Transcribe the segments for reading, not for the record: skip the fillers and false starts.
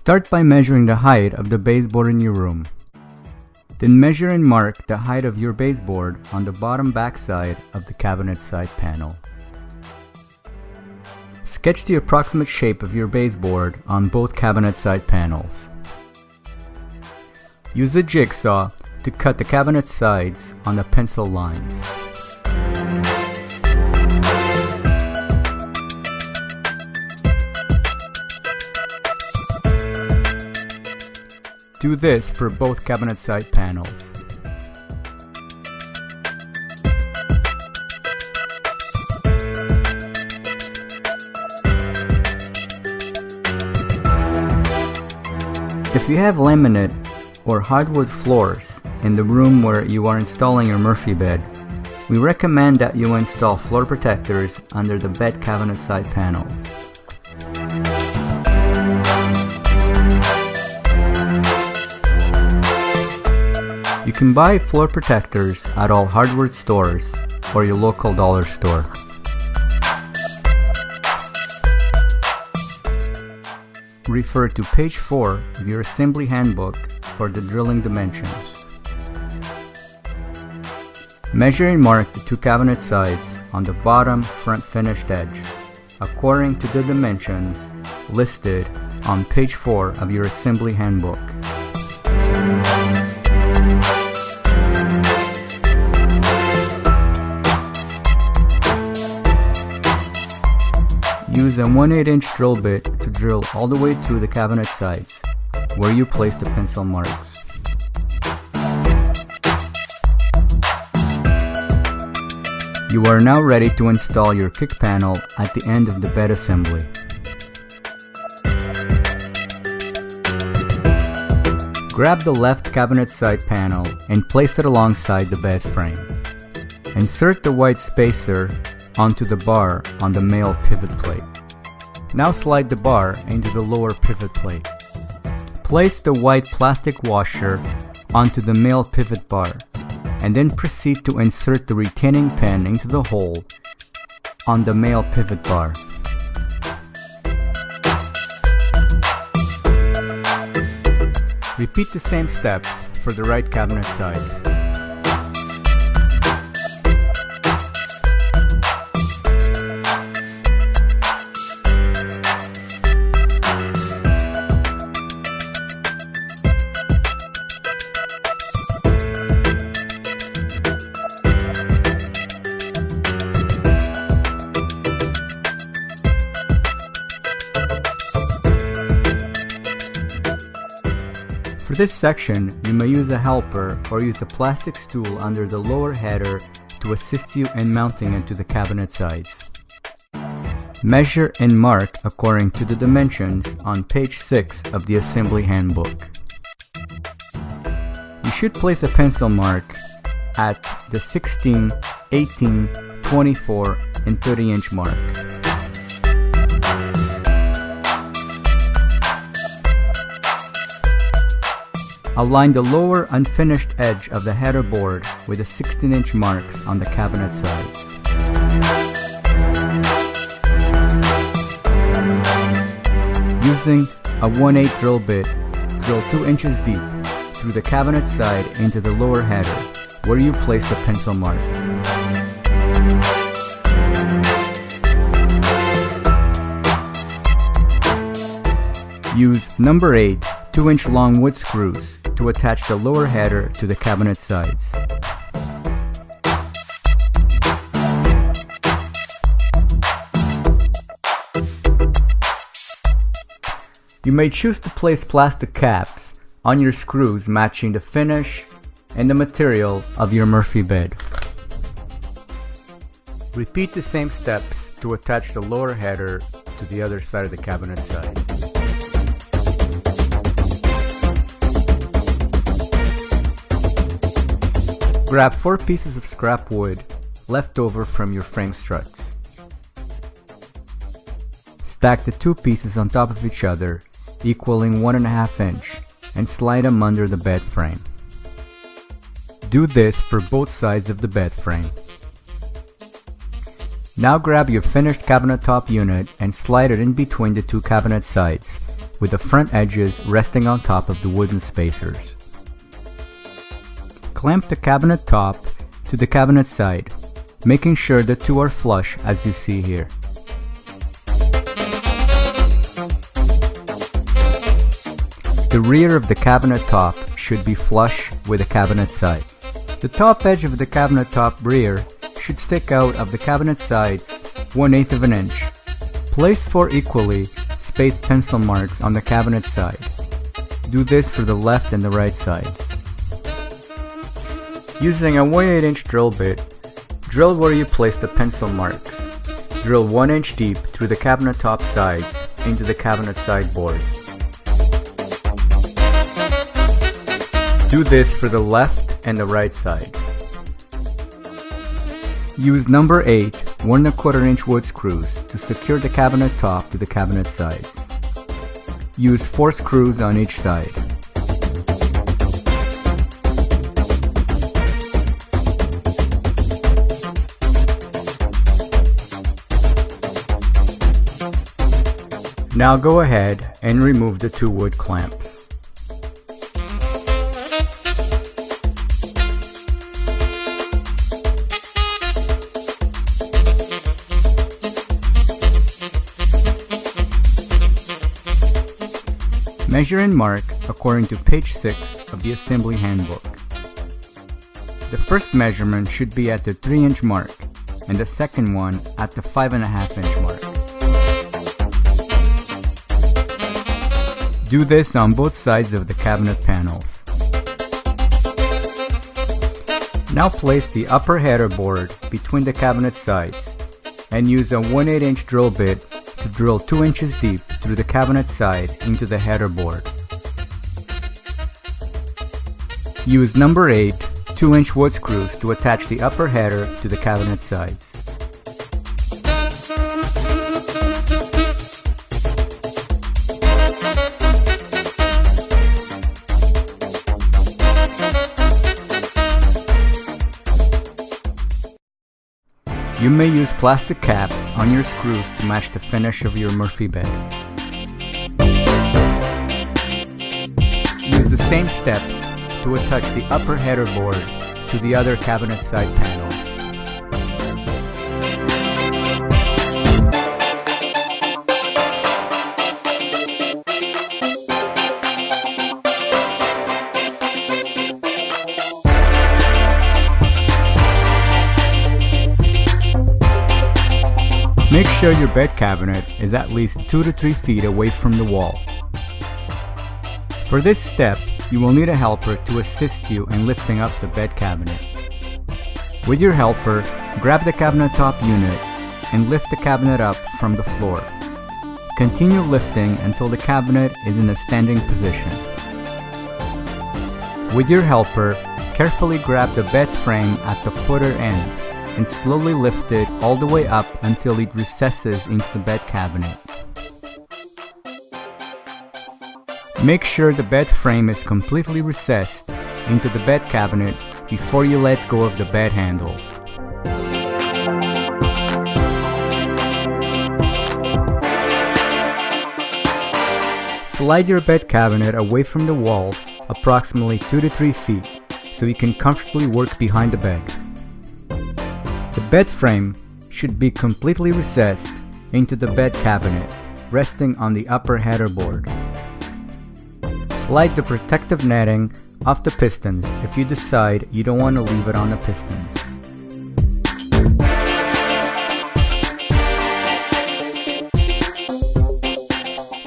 Start by measuring the height of the baseboard in your room. Then measure and mark the height of your baseboard on the bottom backside of the cabinet side panel. Sketch the approximate shape of your baseboard on both cabinet side panels. Use a jigsaw to cut the cabinet sides on the pencil lines. Do this for both cabinet side panels. If you have laminate or hardwood floors in the room where you are installing your Murphy bed, we recommend that you install floor protectors under the bed cabinet side panels. You can buy floor protectors at all hardware stores or your local dollar store. Refer to page 4 of your assembly handbook for the drilling dimensions. Measure and mark the two cabinet sides on the bottom front finished edge according to the dimensions listed on page 4 of your assembly handbook. Use a 1/8" drill bit to drill all the way through the cabinet sides, where you place the pencil marks. You are now ready to install your kick panel at the end of the bed assembly. Grab the left cabinet side panel and place it alongside the bed frame. Insert the white spacer onto the bar on the male pivot plate. Now slide the bar into the lower pivot plate. Place the white plastic washer onto the male pivot bar, and then proceed to insert the retaining pin into the hole on the male pivot bar. Repeat the same steps for the right cabinet side. For this section, you may use a helper or use a plastic stool under the lower header to assist you in mounting it to the cabinet sides. Measure and mark according to the dimensions on page 6 of the assembly handbook. You should place a pencil mark at the 16, 18, 24, and 30" mark. Align the lower unfinished edge of the header board with the 16" marks on the cabinet sides. Using a 1/8" drill bit, drill 2 inches deep through the cabinet side into the lower header, where you place the pencil marks. Use number 8 2-inch long wood screws to attach the lower header to the cabinet sides. You may choose to place plastic caps on your screws matching the finish and the material of your Murphy bed. Repeat the same steps to attach the lower header to the other side of the cabinet side. Grab 4 pieces of scrap wood left over from your frame struts. Stack the 2 pieces on top of each other, equaling 1.5 inch, and slide them under the bed frame. Do this for both sides of the bed frame. Now grab your finished cabinet top unit and slide it in between the 2 cabinet sides, with the front edges resting on top of the wooden spacers. Clamp the cabinet top to the cabinet side, making sure the two are flush as you see here. The rear of the cabinet top should be flush with the cabinet side. The top edge of the cabinet top rear should stick out of the cabinet sides 1/8 of an inch. Place 4 equally spaced pencil marks on the cabinet side. Do this for the left and the right sides. Using a 1/8 inch drill bit, drill where you place the pencil marks. Drill 1 inch deep through the cabinet top sides into the cabinet side boards. Do this for the left and the right side. Use number 8 1¼ inch wood screws to secure the cabinet top to the cabinet sides. Use 4 screws on each side. Now go ahead and remove the 2 wood clamps. Measure and mark according to page 6 of the assembly handbook. The first measurement should be at the 3 inch mark and the second one at the 5½ inch mark. Do this on both sides of the cabinet panels. Now place the upper header board between the cabinet sides and use a 1/8 inch drill bit to drill 2 inches deep through the cabinet side into the header board. Use number 8 2 inch wood screws to attach the upper header to the cabinet sides. You may use plastic caps on your screws to match the finish of your Murphy bed. Use the same steps to attach the upper header board to the other cabinet side panel. Make sure your bed cabinet is at least 2 to 3 feet away from the wall. For this step, you will need a helper to assist you in lifting up the bed cabinet. With your helper, grab the cabinet top unit and lift the cabinet up from the floor. Continue lifting until the cabinet is in a standing position. With your helper, carefully grab the bed frame at the footer end and slowly lift it all the way up until it recesses into the bed cabinet. Make sure the bed frame is completely recessed into the bed cabinet before you let go of the bed handles. Slide your bed cabinet away from the wall approximately 2 to 3 feet so you can comfortably work behind the bed. The bed frame should be completely recessed into the bed cabinet, resting on the upper header board. Slide the protective netting off the pistons if you decide you don't want to leave it on the pistons.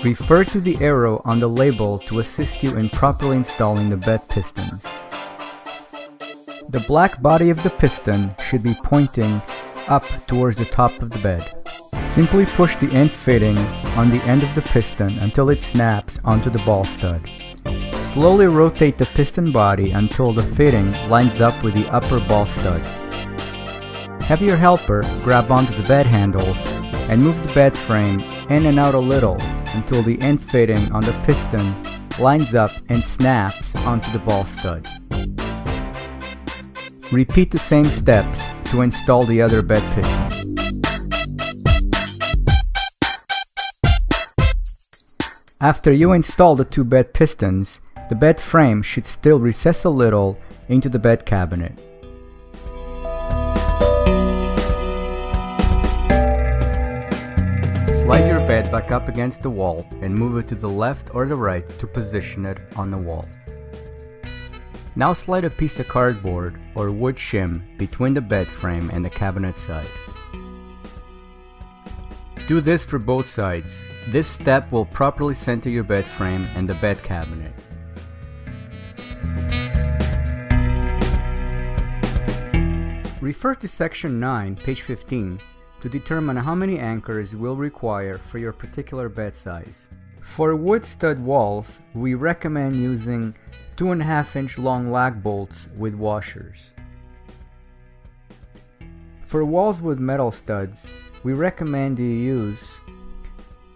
Refer to the arrow on the label to assist you in properly installing the bed pistons. The black body of the piston should be pointing up towards the top of the bed. Simply push the end fitting on the end of the piston until it snaps onto the ball stud. Slowly rotate the piston body until the fitting lines up with the upper ball stud. Have your helper grab onto the bed handles and move the bed frame in and out a little until the end fitting on the piston lines up and snaps onto the ball stud. Repeat the same steps to install the other bed piston. After you install the two bed pistons, the bed frame should still recess a little into the bed cabinet. Slide your bed back up against the wall and move it to the left or the right to position it on the wall. Now slide a piece of cardboard or wood shim between the bed frame and the cabinet side. Do this for both sides. This step will properly center your bed frame and the bed cabinet. Refer to section 9, page 15 to determine how many anchors you will require for your particular bed size. For wood stud walls, we recommend using 2.5-inch long lag bolts with washers. For walls with metal studs, we recommend you use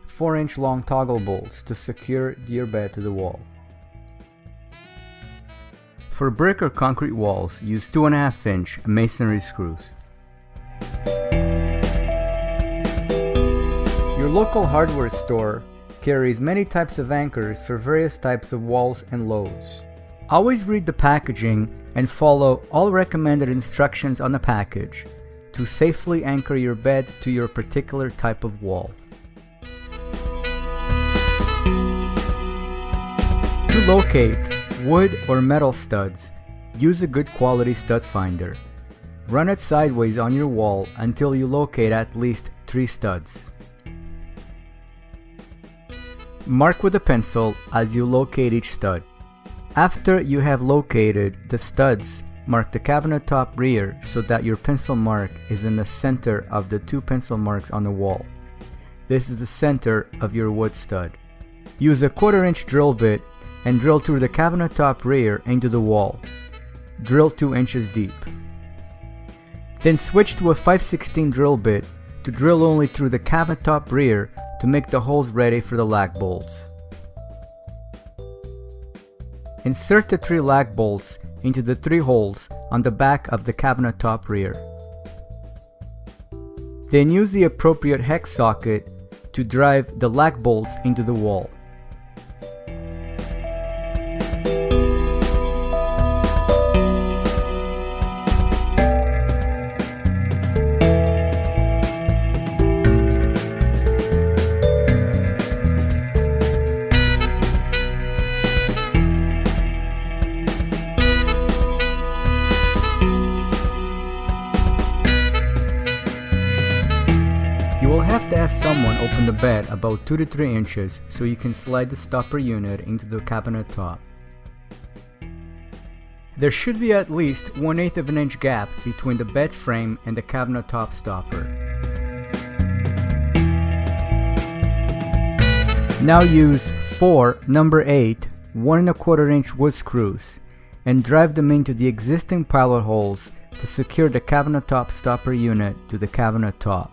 4-inch long toggle bolts to secure your bed to the wall. For brick or concrete walls, use 2.5-inch masonry screws. Your local hardware store carries many types of anchors for various types of walls and loads. Always read the packaging and follow all recommended instructions on the package to safely anchor your bed to your particular type of wall. To locate wood or metal studs, use a good quality stud finder. Run it sideways on your wall until you locate at least 3 studs. Mark with a pencil as you locate each stud. After you have located the studs, mark the cabinet top rear so that your pencil mark is in the center of the 2 pencil marks on the wall. This is the center of your wood stud. Use a 1/4-inch drill bit and drill through the cabinet top rear into the wall. Drill 2 inches deep. Then switch to a 5/16 drill bit to drill only through the cabinet top rear to make the holes ready for the lag bolts. Insert the 3 lag bolts into the 3 holes on the back of the cabinet top rear. Then use the appropriate hex socket to drive the lag bolts into the wall. You will have to have someone open the bed about 2 to 3 inches so you can slide the stopper unit into the cabinet top. There should be at least 1/8 of an inch gap between the bed frame and the cabinet top stopper. Now use 4 number 8 1¼ inch wood screws and drive them into the existing pilot holes to secure the cabinet top stopper unit to the cabinet top.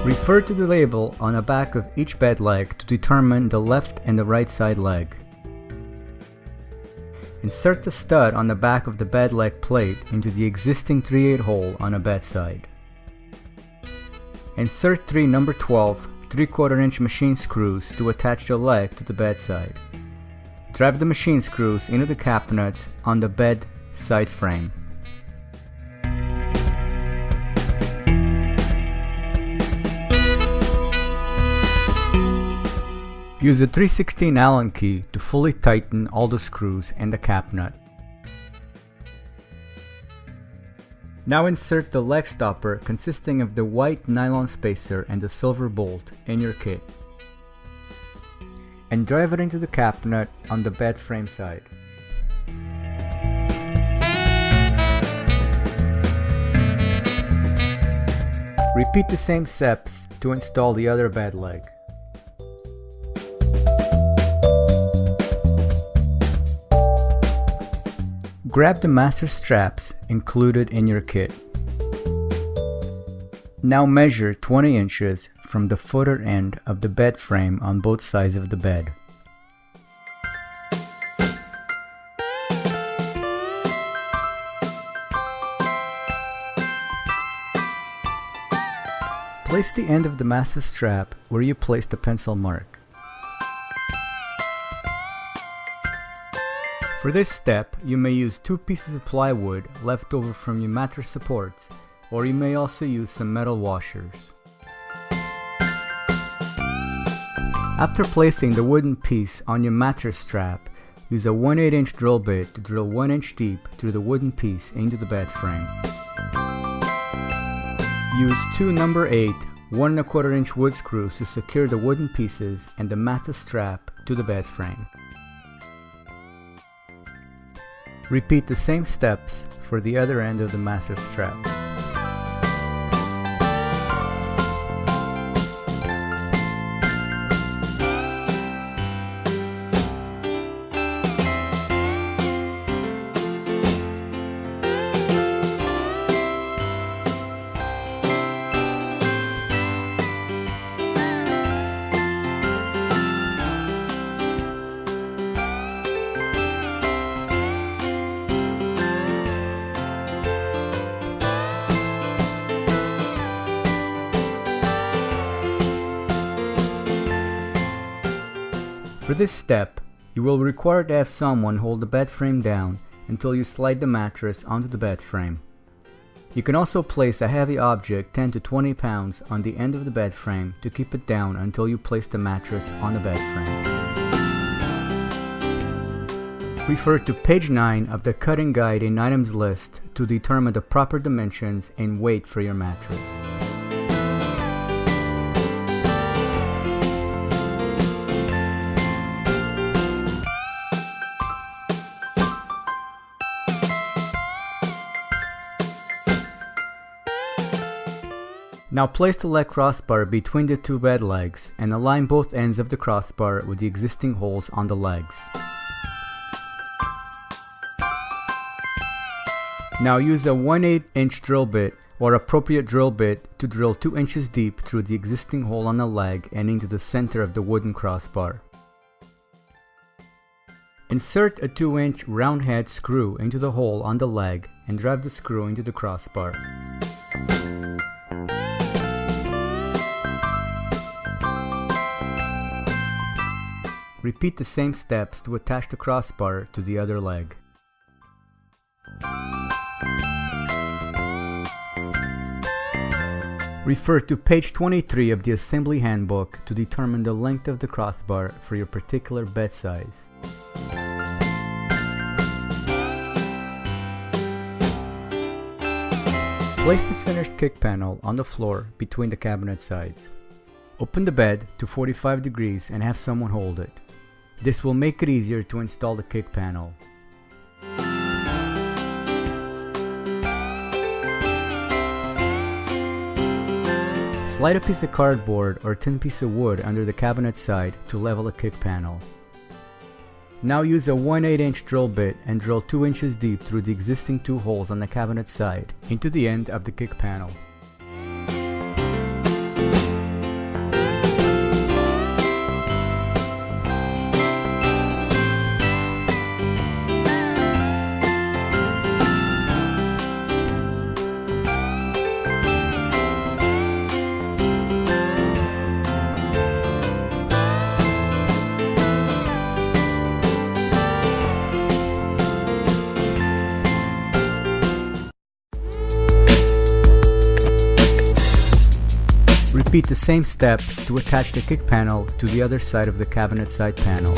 Refer to the label on the back of each bed leg to determine the left and the right side leg. Insert the stud on the back of the bed leg plate into the existing 3/8 hole on a bed side. Insert 3 number 12 3/4 inch machine screws to attach the leg to the bed side. Drive the machine screws into the cabinets on the bed side frame. Use a 3/16 Allen key to fully tighten all the screws and the cap nut. Now insert the leg stopper consisting of the white nylon spacer and the silver bolt in your kit, and drive it into the cap nut on the bed frame side. Repeat the same steps to install the other bed leg. Grab the master straps included in your kit. Now measure 20 inches from the footer end of the bed frame on both sides of the bed. Place the end of the massive strap where you placed the pencil mark. For this step, you may use 2 pieces of plywood left over from your mattress supports, or you may also use some metal washers. After placing the wooden piece on your mattress strap, use a 1/8 inch drill bit to drill 1 inch deep through the wooden piece into the bed frame. Use 2 number 8 1 1/4 inch wood screws to secure the wooden pieces and the mattress strap to the bed frame. Repeat the same steps for the other end of the massive strap. For this step, you will require to have someone hold the bed frame down until you slide the mattress onto the bed frame. You can also place a heavy object 10 to 20 pounds on the end of the bed frame to keep it down until you place the mattress on the bed frame. Refer to page 9 of the cutting guide and items list to determine the proper dimensions and weight for your mattress. Now place the leg crossbar between the 2 bed legs and align both ends of the crossbar with the existing holes on the legs. Now use a 1/8 inch drill bit or appropriate drill bit to drill 2 inches deep through the existing hole on the leg and into the center of the wooden crossbar. Insert a 2 inch round head screw into the hole on the leg and drive the screw into the crossbar. Repeat the same steps to attach the crossbar to the other leg. Refer to page 23 of the assembly handbook to determine the length of the crossbar for your particular bed size. Place the finished kick panel on the floor between the cabinet sides. Open the bed to 45 degrees and have someone hold it. This will make it easier to install the kick panel. Slide a piece of cardboard or thin piece of wood under the cabinet side to level the kick panel. Now use a 1/8 inch drill bit and drill 2 inches deep through the existing 2 holes on the cabinet side into the end of the kick panel. Repeat the same steps to attach the kick panel to the other side of the cabinet side panel.